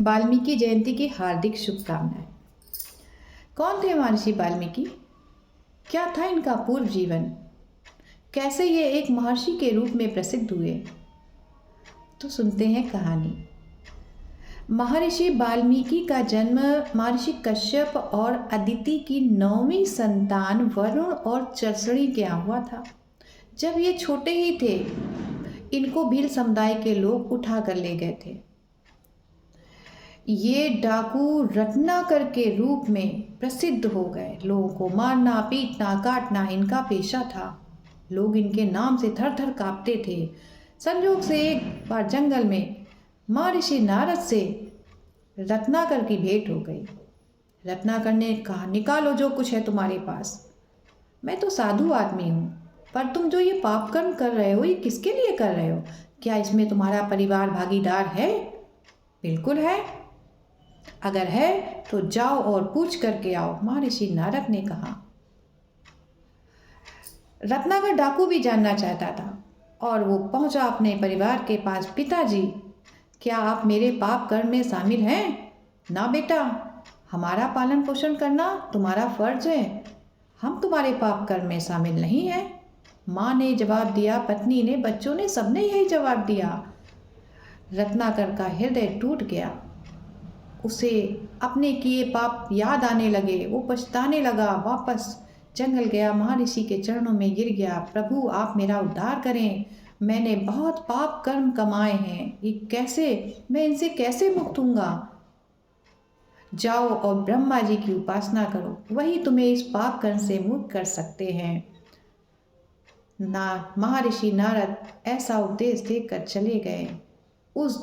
वाल्मीकि जयंती की हार्दिक शुभकामनाएं। कौन थे महर्षि वाल्मीकि? क्या था इनका पूर्व जीवन? कैसे ये एक महर्षि के रूप में प्रसिद्ध हुए? तो सुनते हैं कहानी। महर्षि वाल्मीकि का जन्म महर्षि कश्यप और अदिति की 9वीं संतान वरुण और चर्षणी के यहाँ हुआ था। जब ये छोटे ही थे, इनको भील समुदाय के लोग उठा कर ले गए थे। ये डाकू रत्नाकर के रूप में प्रसिद्ध हो गए। लोगों को मारना, पीटना, काटना इनका पेशा था। लोग इनके नाम से थर थर कांपते थे। संयोग से एक बार जंगल में महर्षि नारद से रत्नाकर की भेंट हो गई। रत्नाकर ने कहा, निकालो जो कुछ है तुम्हारे पास। मैं तो साधु आदमी हूँ, पर तुम जो ये पाप कर्म कर रहे हो, ये किसके लिए कर रहे हो? क्या इसमें तुम्हारा परिवार भागीदार है? बिल्कुल है। अगर है तो जाओ और पूछ करके आओ, महर्षि नारद ने कहा। रत्नाकर डाकू भी जानना चाहता था और वो पहुंचा अपने परिवार के पास। पिताजी, क्या आप मेरे पाप कर्म में शामिल हैं? ना बेटा, हमारा पालन पोषण करना तुम्हारा फर्ज है। हम तुम्हारे पाप कर्म में शामिल नहीं हैं। माँ ने जवाब दिया, पत्नी ने, बच्चों ने, सबने यही जवाब दिया। रत्नाकर का हृदय टूट गया। उसे अपने किए पाप याद आने लगे। वो पछताने लगा। वापस जंगल गया, महर्षि के चरणों में गिर गया। प्रभु, आप मेरा उद्धार करें। मैंने बहुत पाप कर्म कमाए हैं, मैं इनसे कैसे मुक्त होऊंगा? जाओ और ब्रह्मा जी की उपासना करो, वही तुम्हें इस पाप कर्म से मुक्त कर सकते हैं। महर्षि नारद ऐसा उपदेश देकर चले गए। उस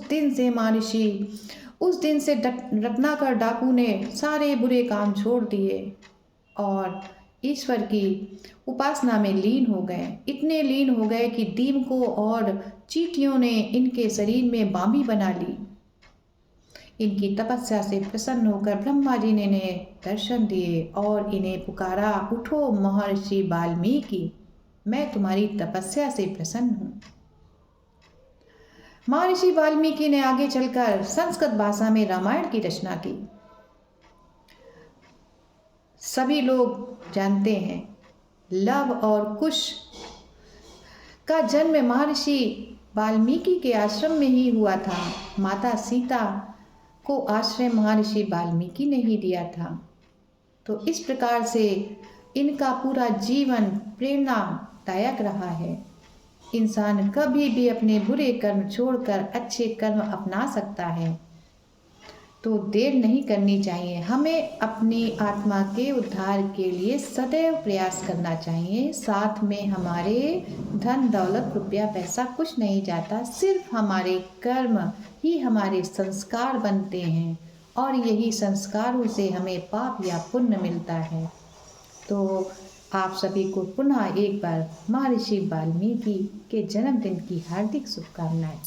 दिन से रत्नाकर डाकू ने सारे बुरे काम छोड़ दिए और ईश्वर की उपासना में लीन हो गए। इतने लीन हो गए कि दीमकों और चींटियों ने इनके शरीर में बामी बना ली। इनकी तपस्या से प्रसन्न होकर ब्रह्मा जी ने इन्हें दर्शन दिए और इन्हें पुकारा, उठो महर्षि वाल्मीकि, मैं तुम्हारी तपस्या से प्रसन्न हूँ। महर्षि वाल्मीकि ने आगे चलकर संस्कृत भाषा में रामायण की रचना की। सभी लोग जानते हैं, लव और कुश का जन्म महर्षि वाल्मीकि के आश्रम में ही हुआ था। माता सीता को आश्रय महर्षि वाल्मीकि ने ही दिया था। तो इस प्रकार से इनका पूरा जीवन प्रेरणादायक रहा है। इंसान कभी भी अपने बुरे कर्म छोड़कर अच्छे कर्म अपना सकता है। तो देर नहीं करनी चाहिए। हमें अपनी आत्मा के उद्धार के लिए सदैव प्रयास करना चाहिए। साथ में हमारे धन दौलत रुपया पैसा कुछ नहीं जाता, सिर्फ हमारे कर्म ही हमारे संस्कार बनते हैं और यही संस्कारों से हमें पाप या पुण्य मिलता है। तो आप सभी को पुनः एक बार महर्षि वाल्मीकि के जन्मदिन की हार्दिक शुभकामनाएं।